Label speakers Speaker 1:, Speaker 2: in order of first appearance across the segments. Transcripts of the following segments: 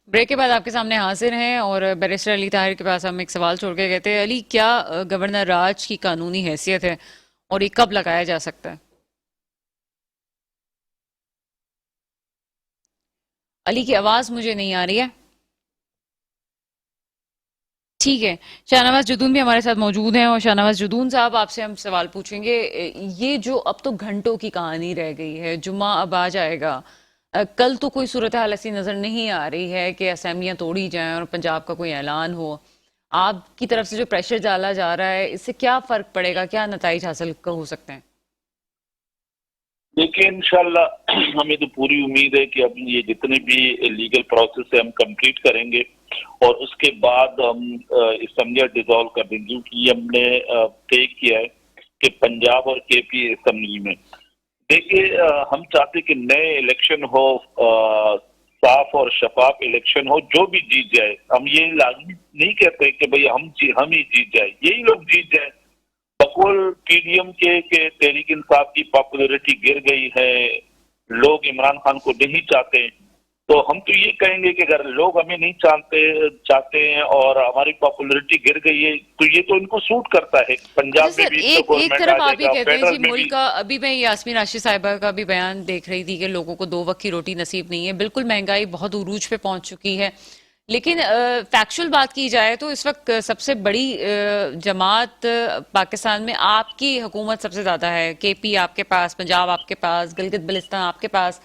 Speaker 1: Break के बाद आपके सामने हाजिर हैं और बैरिस्टर अली ताहिर के पास हम एक सवाल छोड़ के गए थे। अली, क्या गवर्नर राज की कानूनी हैसियत है और ये कब लगाया जा सकता है? अली की आवाज मुझे नहीं आ रही है। ठीक है। शाहनवाज जदून भी हमारे साथ मौजूद हैं और शाहनवाज जदून साहब, आपसे हम सवाल पूछेंगे। ये जो अब तो घंटों की कहानी रह गई है, जुम्मा अब आ जाएगा। कल तो कोई सूरत हाल ऐसी नजर नहीं आ रही है कि असेंबलियां तोड़ी जाएं और पंजाब का कोई ऐलान हो। आपकी तरफ से जो प्रेशर डाला जा रहा है, इससे क्या फर्क पड़ेगा, क्या नताइज हासिल हो सकते हैं?
Speaker 2: देखिए, इंशाल्लाह हमें तो पूरी उम्मीद है कि अब ये जितने भी लीगल प्रोसेस है हम कंप्लीट करेंगे और उसके बाद हम असेंबली डिसॉल्व कर देंगे, क्योंकि ये हमने तय किया है कि पंजाब और केपी असेंबली में, देखिए, हम चाहते कि नए इलेक्शन हो, साफ और शफाफ इलेक्शन हो। जो भी जीत जाए, हम ये लाजमी नहीं कहते कि भाई हम ही जीत जाए, यही लोग जीत जाए। बकौल पीडीएम के तहरीक इंसाफ की पॉपुलैरिटी गिर गई है, लोग इमरान खान को नहीं चाहते। तो हम तो ये कहेंगे कि अगर लोग हमें नहीं चाहते हैं और हमारी पॉपुलैरिटी गिर गई है, तो ये तो इनको सूट करता है।
Speaker 1: अच्छा
Speaker 2: पंजाब में
Speaker 1: सर,
Speaker 2: भी इसका
Speaker 1: एक
Speaker 2: गवर्नमेंट आ
Speaker 1: तरफ आप ये
Speaker 2: जाएगा,
Speaker 1: कहते हैं जी
Speaker 2: फेडरल में
Speaker 1: मुल्क
Speaker 2: भी।
Speaker 1: का, अभी मैं यास्मीन राशि साहिबा का भी बयान देख रही थी कि लोगों को दो वक्त की रोटी नसीब नहीं है। बिल्कुल, महंगाई बहुत उरूज पे पहुंच चुकी है। लेकिन फैक्चुअल बात की जाए तो इस वक्त सबसे बड़ी जमात पाकिस्तान में आपकी हुकूमत सबसे ज्यादा है। केपी आपके पास, पंजाब आपके पास, गिलगित बल्तिस्तान आपके पास,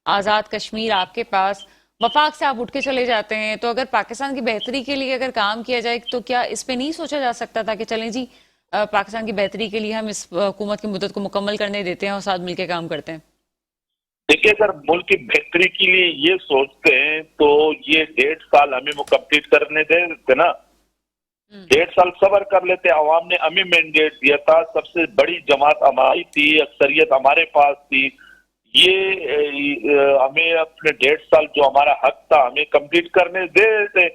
Speaker 1: आजाद कश्मीर आपके पास। वफाक से आप उठ के चले जाते हैं। तो अगर पाकिस्तान की बेहतरी के लिए अगर काम किया जाए तो क्या इस पे नहीं सोचा जा सकता था कि चलें जी, पाकिस्तान की बेहतरी के लिए हम इस हुकूमत की मुद्दत को मुकम्मल करने देते हैं और साथ मिलकर काम करते हैं?
Speaker 2: देखिए, अगर मुल्क की बेहतरी के लिए ये सोचते हैं तो ये 1.5 साल हमें वो कंप्लीट करने देते ना।
Speaker 1: हम्म।
Speaker 2: 1.5 साल सबर कर लेते। अवाम ने हमें मैंडेट दिया था, सबसे बड़ी जमात हमारी थी, अक्सरियत हमारे पास थी। ये हमें अपने 1.5 साल जो हमारा हक था हमें कंप्लीट करने दे देते।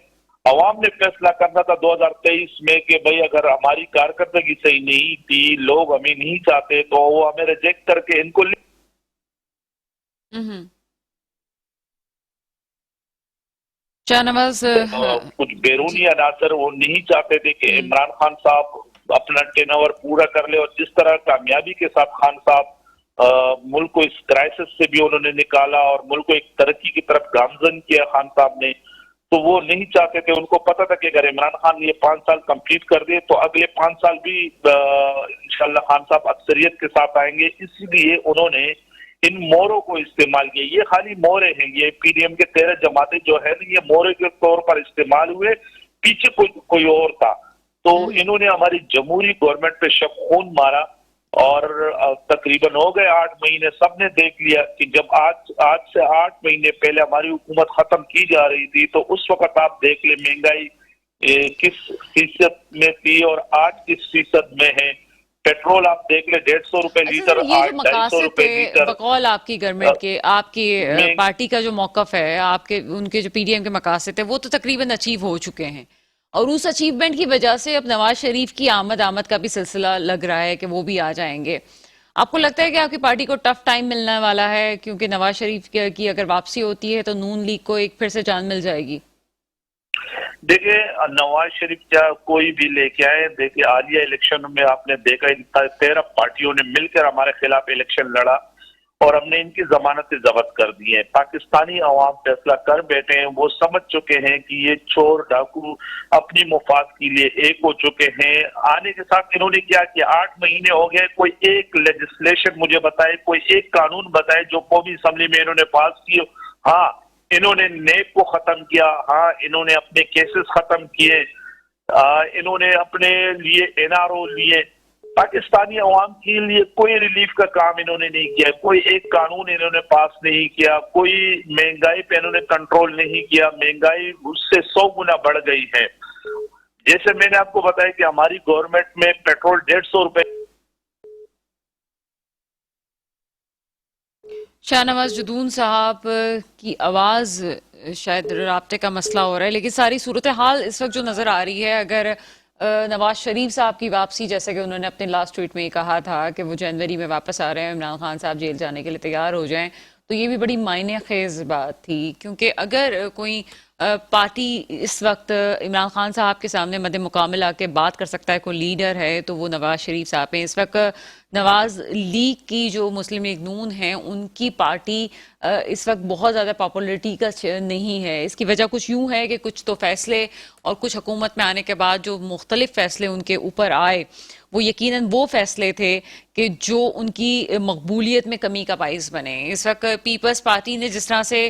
Speaker 2: अवाम ने फैसला करना था 2023 में कि भाई अगर हमारी कारकर्दगी सही नहीं थी, लोग हमें नहीं चाहते, तो वो हमें रिजेक्ट करके इनको
Speaker 1: हम्म। शाहनवाज
Speaker 2: कुछ बैरूनी अनासर वो नहीं चाहते थे कि
Speaker 1: हम्म।
Speaker 2: इमरान खान साहब अपना टेनओवर पूरा कर ले, और जिस तरह कामयाबी के साथ खान साहब मुल्क को इस क्राइसिस से भी उन्होंने निकाला और मुल्क को एक तरक्की की तरफ गामजन किया खान साहब ने, तो वो नहीं चाहते थे। उनको पता था कि अगर इमरान खान ये 5 साल कंप्लीट कर दे तो अगले 5 साल भी इंशाल्लाह खान साहब अक्सरियत के साथ आएंगे। इसलिए उन्होंने इन मोरों को इस्तेमाल किया। ये खाली मोरे हैं, ये पीडीएम के 13 जमातें जो है ना, ये मोरे के तौर पर इस्तेमाल हुए। पीछे कोई और था। तो
Speaker 1: हम्म।
Speaker 2: इन्होंने हमारी जमहूरी गवर्नमेंट पे शब खून मारा और तकरीबन हो गए 8 महीने। सबने देख लिया कि जब आज से 8 महीने पहले हमारी हुकूमत खत्म की जा रही थी, तो उस वक्त आप देख ले महंगाई किस फीसद में थी और आज किस फीसद में है। पेट्रोल आप देख ले, 150 रुपए
Speaker 1: अच्छा सर,
Speaker 2: लीटर,
Speaker 1: ये जो
Speaker 2: आज ढाई सौ
Speaker 1: मकासद थे
Speaker 2: रुपए लीटर
Speaker 1: बकौल आपकी गवर्नमेंट के, आपकी
Speaker 2: में।
Speaker 1: पार्टी का जो मौकफ है, आपके उनके जो पीडीएम के मकासद थे, वो तो तकरीबन अचीव हो चुके हैं। और उस अचीवमेंट की वजह से अब नवाज शरीफ की आमद आमद का भी सिलसिला लग रहा है कि वो भी आ जाएंगे। आपको लगता है कि आपकी पार्टी को टफ टाइम मिलने वाला है, क्योंकि नवाज शरीफ की अगर वापसी होती है तो नून लीग को एक फिर से जान मिल जाएगी?
Speaker 2: देखिए, नवाज शरीफ क्या कोई भी लेके आए, देखिए हालिया इलेक्शन में आपने देखा इन 13 पार्टियों ने मिलकर हमारे खिलाफ इलेक्शन लड़ा और हमने इनकी जमानतें जब्त कर दी हैं। पाकिस्तानी अवाम फैसला कर बैठे हैं, वो समझ चुके हैं कि ये चोर डाकू अपनी मुफाद के लिए एक हो चुके हैं। आने के साथ इन्होंने क्या किया, 8 महीने हो गए, कोई एक लेजिस्लेशन मुझे बताए, कोई एक कानून बताए जो कौमी असम्बली में इन्होंने पास किए। हाँ, इन्होंने नेब को खत्म किया, हाँ इन्होंने अपने केसेस खत्म किए, इन्होंने अपने लिए एनआरओ लिए। पाकिस्तानी अवाम के लिए कोई रिलीफ का काम इन्होंने नहीं किया, कोई एक कानून इन्होंने पास नहीं किया, कोई महंगाई पे इन्होंने कंट्रोल नहीं किया। महंगाई उससे 100 गुना बढ़ गई है। जैसे मैंने आपको बताया कि हमारी गवर्नमेंट में पेट्रोल 150 रुपए।
Speaker 1: शाहनवाज जदून साहब की आवाज़, शायद राब्ते का मसला हो रहा है, लेकिन सारी सूरत हाल इस वक्त जो नज़र आ रही है, अगर नवाज शरीफ साहब की वापसी, जैसे कि उन्होंने अपने लास्ट ट्वीट में ही कहा था कि वो जनवरी में वापस आ रहे हैं, इमरान खान साहब जेल जाने के लिए तैयार हो जाएं, तो ये भी बड़ी मायने खेज बात थी। क्योंकि अगर कोई पार्टी इस वक्त इमरान खान साहब के सामने मद्दे मुकाबल आके बात कर सकता है, कोई लीडर है तो वो नवाज शरीफ साहब हैं। इस वक्त नवाज लीग की जो मुस्लिम लीग नून है उनकी पार्टी इस वक्त बहुत ज़्यादा पॉपुलरिटी का नहीं है। इसकी वजह कुछ यूं है कि कुछ तो फैसले और कुछ हुकूमत में आने के बाद जो मुख्तलिफ फैसले उनके ऊपर आए वो यकीनन वो फैसले थे कि जो उनकी मकबूलियत में कमी का बाइस बने। इस वक्त पीपल्स पार्टी ने जिस तरह से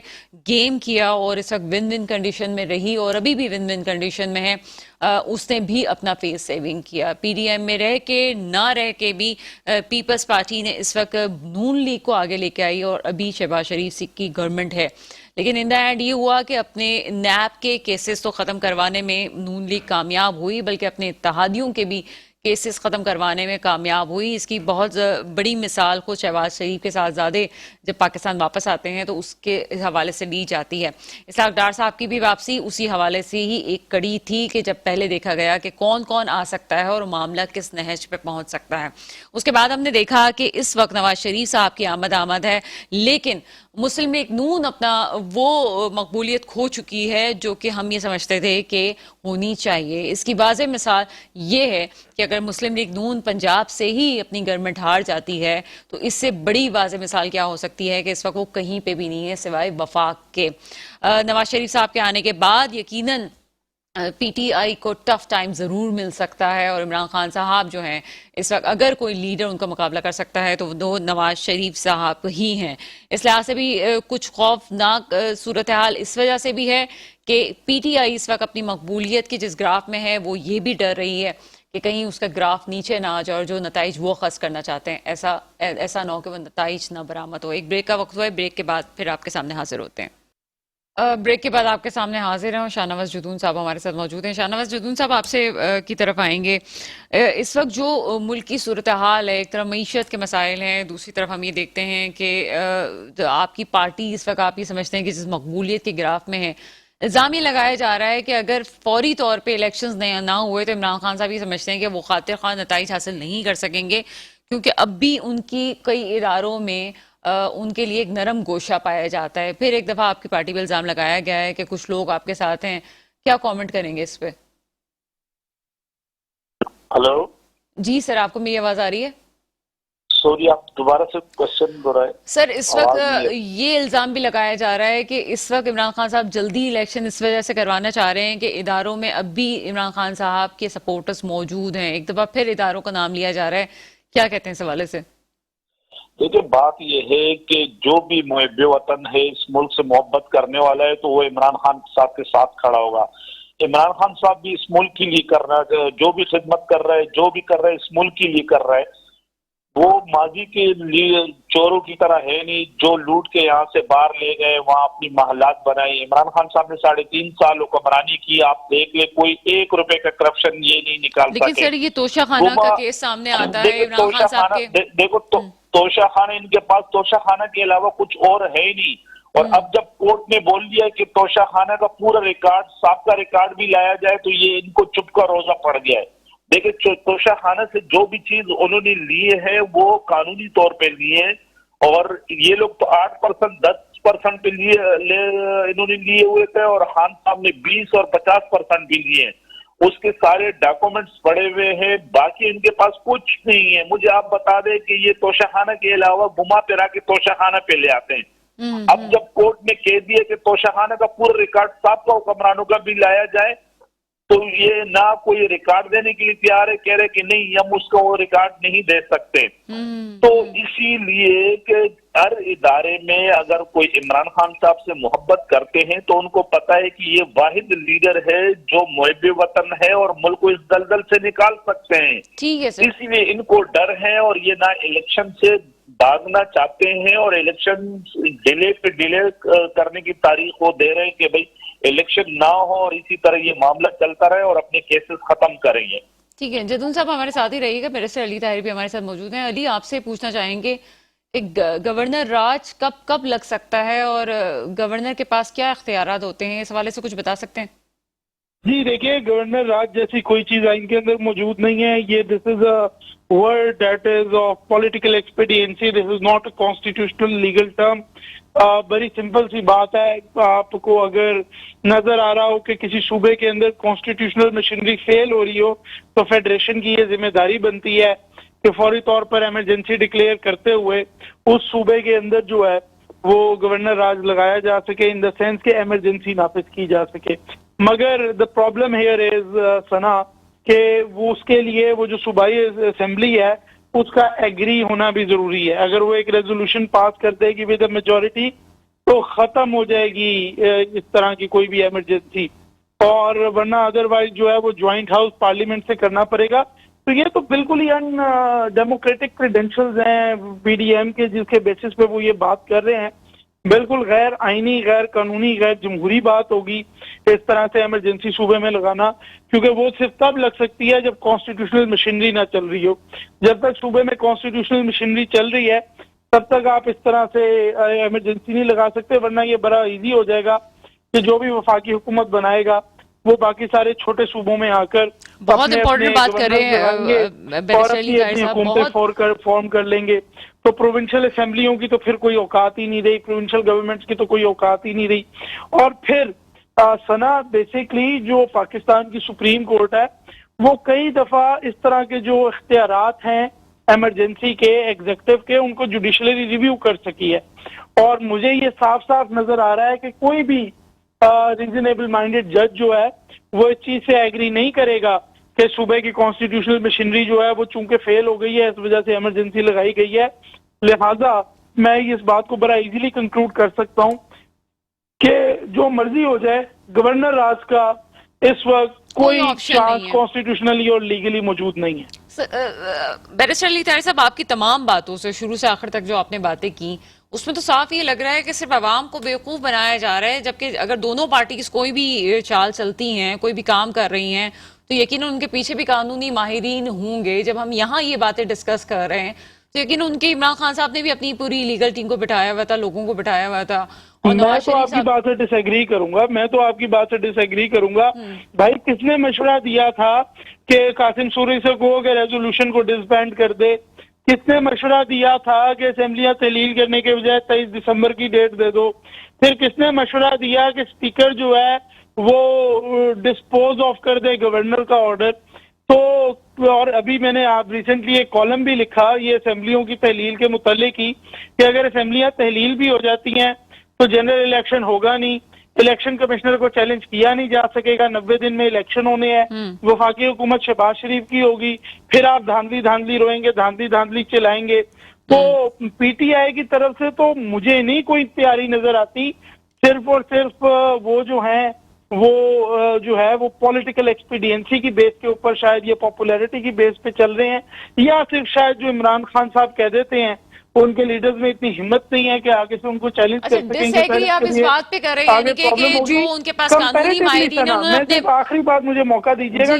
Speaker 1: गेम किया और इस वक्त विन विन कंडीशन में रही और अभी भी विन विन कंडीशन में है, उसने भी अपना फेस सेविंग किया। पीडीएम में रह के ना रह के भी पीपल्स पार्टी ने इस वक्त नून लीग को आगे लेके आई और अभी शहबाज शरीफ की गवर्नमेंट है। लेकिन इन द एंड ये हुआ कि अपने नैब के केसेस तो ख़त्म करवाने में नून लीग कामयाब हुई, बल्कि अपने इत्तेहादियों के भी केसेस ख़त्म करवाने में कामयाब हुई। इसकी बहुत बड़ी मिसाल को शहबाज शरीफ के साहबजादे जब पाकिस्तान वापस आते हैं तो उसके हवाले से ली जाती है। इसहाक डार साहब की भी वापसी उसी हवाले से ही एक कड़ी थी कि जब पहले देखा गया कि कौन कौन आ सकता है और मामला किस नहज पे पहुंच सकता है। उसके बाद हमने देखा कि इस वक्त नवाज शरीफ साहब की आमद है, लेकिन मुस्लिम लीग नून अपना वो मकबूलियत खो चुकी है जो कि हम ये समझते थे कि होनी चाहिए। इसकी वाज़ेह मिसाल ये है कि अगर मुस्लिम लीग नून पंजाब से ही अपनी गवर्नमेंट हार जाती है तो इससे बड़ी वाज़ेह मिसाल क्या हो सकती है कि इस वक्त वो कहीं पे भी नहीं है सिवाय वफाक के। नवाज शरीफ साहब के आने के बाद यकीनन पीटीआई को टफ टाइम जरूर मिल सकता है और इमरान खान साहब जो हैं इस वक्त अगर कोई लीडर उनका मुकाबला कर सकता है तो वो नवाज शरीफ साहब ही हैं। इस लिहाज से भी कुछ खौफनाक सूरत हाल इस वजह से भी है कि पीटीआई इस वक्त अपनी मकबूलियत की जिस ग्राफ में है वो ये भी डर रही है कि कहीं उसका ग्राफ नीचे ना आ जाए और जो नताइज वो खस करना चाहते हैं ऐसा ना हो कि वो नताइज ना बरामद हो। एक ब्रेक का वक्त हुआ है, ब्रेक के बाद फिर आपके सामने हाजिर होते हैं। ब्रेक के बाद आपके सामने हाजिर हैं और शाहनवाज जुदून साहब हमारे साथ मौजूद हैं। शाहनवाज जुदून साहब आपसे की तरफ आएंगे। इस वक्त जो मुल्क की सूरत हाल है, एक तरफ मईशत के मसाइल हैं, दूसरी तरफ हम ये देखते हैं कि आपकी पार्टी इस वक्त आप ये समझते हैं कि जिस मकबूलियत के ग्राफ में है, इल्ज़ाम ये लगाया जा रहा है कि अगर फौरी तौर पर इलेक्शन ना हुए तो इमरान खान साहब ये समझते हैं कि वो खातिर खान नताइज हासिल नहीं कर सकेंगे क्योंकि अब भी उनकी कई इदारों में उनके लिए एक नरम गोशा पाया जाता है। फिर एक दफा आपकी पार्टी पर इल्जाम लगाया गया है कि कुछ लोग आपके साथ हैं, क्या कमेंट करेंगे इस पे?
Speaker 2: हेलो
Speaker 1: जी सर, आपको मेरी आवाज आ रही है?
Speaker 2: सॉरी, आप दोबारा से क्वेश्चन दोहराए।
Speaker 1: सर इस वक्त ये इल्जाम भी लगाया जा रहा है कि इस वक्त इमरान खान साहब जल्दी इलेक्शन इस वजह से करवाना चाह रहे हैं कि इदारों में अब भी इमरान खान साहब के सपोर्टर्स मौजूद हैं। एक दफा फिर इदारों का नाम लिया जा रहा है, क्या कहते हैं इस हवाले से?
Speaker 2: देखिए, बात यह है कि जो भी मुहब्ब वतन है, इस मुल्क से मोहब्बत करने वाला है, तो वो इमरान खान साहब के साथ खड़ा होगा। इमरान खान साहब भी इस मुल्क के लिए कर रहा है, जो भी खिदमत कर रहा है, जो भी कर रहा है इस मुल्क के लिए कर रहा है। वो माजी के लिए चोरों की तरह है नहीं जो लूट के यहाँ से बाहर ले गए, वहां अपनी महलात बनाई। इमरान खान साहब ने 3.5 साल हुक्मरानी की, आप देख ले, कोई 1 रुपए का करप्शन ये नहीं निकाल सके।
Speaker 1: लेकिन सर ये तोशाखाना का केस सामने आता है इमरान खान साहब के।
Speaker 2: देखो तोशाखाना, इनके पास तोशाखाना के अलावा कुछ और है ही नहीं। और अब जब कोर्ट ने बोल दिया कि तोशाखाना का पूरा रिकॉर्ड, सबका रिकॉर्ड भी लाया जाए, तो ये इनको चुप का रोजा पड़ गया है। देखिए, तोशाखाना से जो भी चीज उन्होंने लिए है वो कानूनी तौर पे लिए है, और ये लोग तो 8%, 10% पे इन्होंने लिए हुए थे, और खान साहब ने 20 और 50% भी लिए हैं। उसके सारे डॉक्यूमेंट्स पड़े हुए हैं, बाकी इनके पास कुछ नहीं है। मुझे आप बता दें कि ये तोशाखाना के अलावा घुमा फिरा के तोशाखाना पे ले आते हैं। अब जब कोर्ट ने कह दिया कि तोशाखाना का पूरा रिकॉर्ड साबका हुक्मरानों का भी लाया जाए, तो ये ना कोई रिकॉर्ड देने के लिए तैयार है, कह रहे कि नहीं, हम उसका वो रिकॉर्ड नहीं दे सकते। तो इसीलिए कि हर इदारे में अगर कोई इमरान खान साहब से मोहब्बत करते हैं तो उनको पता है कि ये वाहिद लीडर है जो मुहब्बे वतन है और मुल्क को इस दलदल से निकाल सकते हैं।
Speaker 1: ठीक है सर।
Speaker 2: इसलिए इनको डर है और ये ना इलेक्शन से भागना चाहते हैं, और इलेक्शन डिले पे डिले करने की तारीख वो दे रहे हैं कि भाई इलेक्शन ना हो और इसी तरह ये मामला चलता रहे और अपने केसेस खत्म करेंगे।
Speaker 1: ठीक है, जदून साहब हमारे साथ ही रहिएगा। मेरे से अली ताहिर भी हमारे साथ मौजूद हैं। अली, आपसे पूछना चाहेंगे कि गवर्नर राज कब लग सकता है और गवर्नर के पास क्या इख्तियारात होते हैं, इस हवाले से कुछ बता सकते हैं?
Speaker 3: जी देखिए, गवर्नर राज जैसी कोई चीज आइन के अंदर मौजूद नहीं है। ये this is a word that is of political expediency, this is not a constitutional legal term. बड़ी सिंपल सी बात है। आपको अगर नजर आ रहा हो कि किसी सूबे के अंदर कॉन्स्टिट्यूशनल मशीनरी फेल हो रही हो तो फेडरेशन की ये जिम्मेदारी बनती है कि फौरी तौर पर इमरजेंसी डिक्लेयर करते हुए उस सूबे के अंदर जो है वो गवर्नर राज लगाया जा सके, इन द सेंस के इमरजेंसी नाफिज की जा सके। मगर द प्रॉब्लम हियर इज सना कि वो उसके लिए वो जो सूबाई असेंबली है उसका एग्री होना भी जरूरी है। अगर वो एक रेजोल्यूशन पास कर देगी विद मेजोरिटी तो खत्म हो जाएगी इस तरह की कोई भी इमरजेंसी, और वरना अदरवाइज जो है वो ज्वाइंट हाउस पार्लियामेंट से करना पड़ेगा। तो ये तो बिल्कुल ही अन डेमोक्रेटिक क्रेडेंशियल्स हैं पीडीएम के, जिसके बेसिस पे वो ये बात कर रहे हैं। बिल्कुल गैर आईनी, गैर कानूनी, गैर जमहूरी बात होगी इस तरह से इमरजेंसी सूबे में लगाना, क्योंकि वो सिर्फ तब लग सकती है जब कॉन्स्टिट्यूशनल मशीनरी ना चल रही हो। जब तक सूबे में कॉन्स्टिट्यूशनल मशीनरी चल रही है तब तक आप इस तरह से इमरजेंसी नहीं लगा सकते, वरना ये बड़ा इजी हो जाएगा कि जो भी वफाकी हुकूमत बनाएगा वो बाकी सारे छोटे सूबों में आकर
Speaker 1: बहुत इंपॉर्टेंट बात कर रहे हैं बैरिस्टर अली साहब,
Speaker 3: हुकूमतें फॉर्म कर लेंगे। तो प्रोविंशियल असेंबलियों की तो फिर कोई औकात ही नहीं रही, प्रोविंशियल गवर्नमेंट्स की तो कोई औकात ही नहीं रही। और फिर सना बेसिकली जो पाकिस्तान की सुप्रीम कोर्ट है वो कई दफा इस तरह के जो इख्तियारात हैं इमरजेंसी के, एग्जीक्यूटिव के, उनको जुडिशली रिव्यू कर सकी है। और मुझे ये साफ साफ नजर आ रहा है कि कोई भी रीजनेबल माइंडेड जज जो है वो इस चीज से एग्री नहीं करेगा कि सूबे की कॉन्स्टिट्यूशनल मशीनरी जो है वो चूंकि फेल हो गई है इस वजह से इमरजेंसी लगाई गई है। लिहाजा मैं इस बात को बड़ा इजीली कंक्लूड कर सकता हूं कि जो मर्जी हो जाए गवर्नर राज का इस वक्त कोई चांस कॉन्स्टिट्यूशनली और लीगली मौजूद नहीं है।
Speaker 1: बैरिस्टर अली ताहिर साहब, आपकी तमाम बातों से शुरू से आखिर तक जो आपने बातें की उसमें तो साफ ये लग रहा है कि सिर्फ आवाम को बेवकूफ बनाया जा रहा है, जबकि अगर दोनों पार्टीज कोई भी चाल चलती हैं, कोई भी काम कर रही हैं, तो यकीनन उनके पीछे भी कानूनी माहिरीन होंगे। जब हम यहाँ ये बातें डिस्कस कर रहे हैं तो यकीन उनके इमरान खान साहब ने भी अपनी पूरी लीगल टीम को बिठाया हुआ था, लोगों को बिठाया हुआ था। और
Speaker 3: मैं तो आपकी बात से डिसएग्री करूंगा, भाई किसने मशवरा दिया था कि कासिम सूरी से कहो कि रेजोल्यूशन को डिसबैंड कर दे? किसने मशवरा दिया था कि असेंबलियां तहलील करने के बजाय 23 दिसंबर की डेट दे दो? फिर किसने मशवरा दिया कि स्पीकर जो है वो डिस्पोज ऑफ कर दे गवर्नर का ऑर्डर? तो और अभी मैंने आप रिसेंटली एक कॉलम भी लिखा ये असेंबलियों की तहलील के मुतालिक ही कि अगर असेंबलियां तहलील भी हो जाती हैं तो जनरल इलेक्शन होगा नहीं, इलेक्शन कमिश्नर को चैलेंज किया नहीं जा सकेगा, 90 दिन में इलेक्शन होने हैं, वफाकी हुकूमत शहबाज शरीफ की होगी, फिर आप धांधली रोएंगे, धांधली चलाएंगे। तो पीटीआई की तरफ से तो मुझे नहीं कोई तैयारी नजर आती, सिर्फ और सिर्फ वो जो है वो पॉलिटिकल एक्सपीडियंसी की बेस के ऊपर शायद ये पॉपुलैरिटी की बेस पे चल रहे हैं, या सिर्फ शायद जो इमरान खान साहब कह देते हैं उनके लीडर्स में इतनी हिम्मत नहीं है कि आगे से उनको चैलेंज कर सकेंगे।
Speaker 1: आप इस बात पे कर रहे हैं कि जो उनके पास कानूनी माहिरीन हैं उन्होंने अपने
Speaker 3: आखिरी बात मुझे मौका दीजिएगा।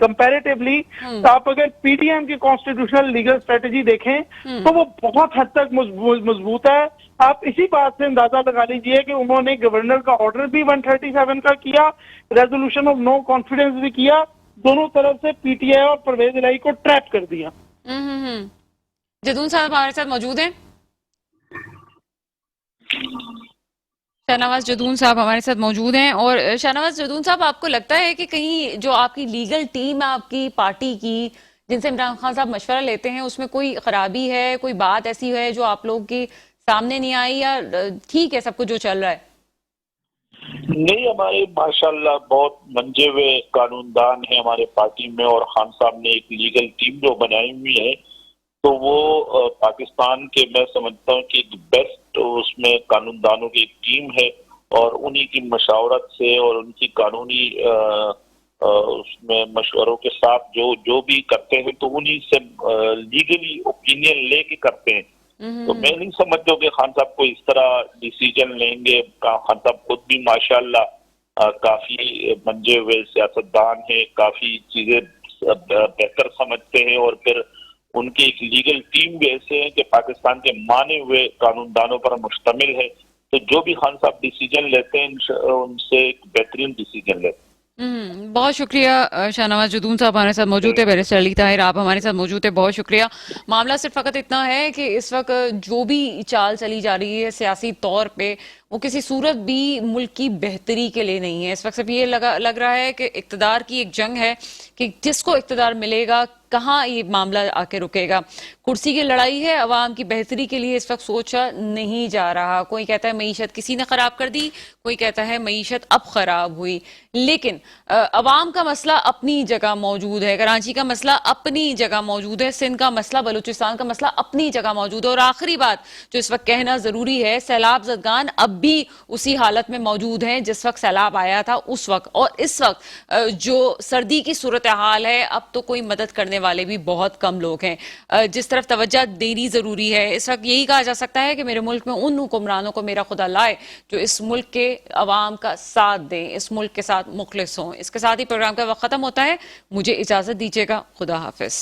Speaker 3: कंपैरेटिवली आप अगर पीडीएम की कॉन्स्टिट्यूशनल लीगल स्ट्रेटेजी देखें तो वो बहुत हद तक मजबूत है। आप इसी बात से अंदाजा लगा लीजिए कि उन्होंने गवर्नर का ऑर्डर भी 137 का किया, रेजोल्यूशन ऑफ नो कॉन्फिडेंस भी किया, दोनों तरफ से पीटीआई और परवेज इलाही को ट्रैप कर दिया।
Speaker 1: जदून साहब हमारे साथ मौजूद हैं, शाहनवाज जदून साहब हमारे साथ मौजूद हैं। और शाहनवाज जदून साहब, आपको लगता है कि कहीं जो आपकी लीगल टीम है आपकी पार्टी की, जिनसे इमरान खान साहब मशवरा लेते हैं, उसमें कोई खराबी है, कोई बात ऐसी है जो आप लोग की सामने नहीं आई, या ठीक है सब कुछ जो चल रहा है?
Speaker 2: नहीं, हमारे माशाल्लाह बहुत मंजे हुए कानूनदान है हमारे पार्टी में, और खान साहब ने एक लीगल टीम जो बनाई हुई है तो वो पाकिस्तान के, मैं समझता हूँ कि एक बेस्ट उसमें कानूनदानों की एक टीम है, और उन्हीं की मशावरत से और उनकी कानूनी उसमें मशवरों के साथ जो भी करते हैं तो उन्हीं से लीगली ओपिनियन लेके करते हैं। तो मैं नहीं समझता कि खान साहब को इस तरह डिसीजन लेंगे। खान साहब खुद भी माशाल्लाह काफी मंजे हुए सियासतदान है, काफी चीजें बेहतर समझते हैं, और फिर उनकी एक लीगल टीम भी ऐसे है कि पाकिस्तान के माने हुए कानूनदानों पर मुश्तमिल है। तो जो भी खान साहब डिसीजन लेते हैं उनसे एक बेहतरीन डिसीजन लेते हैं।
Speaker 1: बहुत शुक्रिया शाहनवाज जदून साहब हमारे साथ मौजूद है, बैरिस्टर अली ताहिर आप हमारे साथ मौजूद है, बहुत शुक्रिया। मामला सिर्फ फकत इतना है कि इस वक्त जो भी चाल चली जा रही है सियासी तौर पे वो किसी सूरत भी मुल्क की बेहतरी के लिए नहीं है। इस वक्त सिर्फ ये लग रहा है कि इक्तदार की एक जंग है कि जिसको इक्तदार मिलेगा कहाँ ये मामला आके रुकेगा। कुर्सी की लड़ाई है, अवाम की बेहतरी के लिए इस वक्त सोचा नहीं जा रहा। कोई कहता है मईशत किसी ने खराब कर दी, कोई कहता है मईशत अब खराब हुई, लेकिन अवाम का मसला अपनी जगह मौजूद है, कराची का मसला अपनी जगह मौजूद है, सिंध का मसला, बलूचिस्तान का मसला अपनी जगह मौजूद है। और आखिरी बात जो इस वक्त कहना जरूरी है, सैलाब ज़दगान अब भी उसी हालत में मौजूद हैं जिस वक्त सैलाब आया था उस वक्त, और इस वक्त जो सर्दी की सूरत हाल है अब तो कोई मदद करने वाले भी बहुत कम लोग हैं। जिस तरफ तवज्जो देनी जरूरी है, इस वक्त यही कहा जा सकता है कि मेरे मुल्क में उन हुक्मरानों को मेरा खुदा लाए जो इस मुल्क के अवाम का साथ दें, इस मुल्क के साथ मुखलिस हों। इसके साथ ही प्रोग्राम का वक्त खत्म होता है, मुझे इजाजत दीजिएगा, खुदा हाफिज।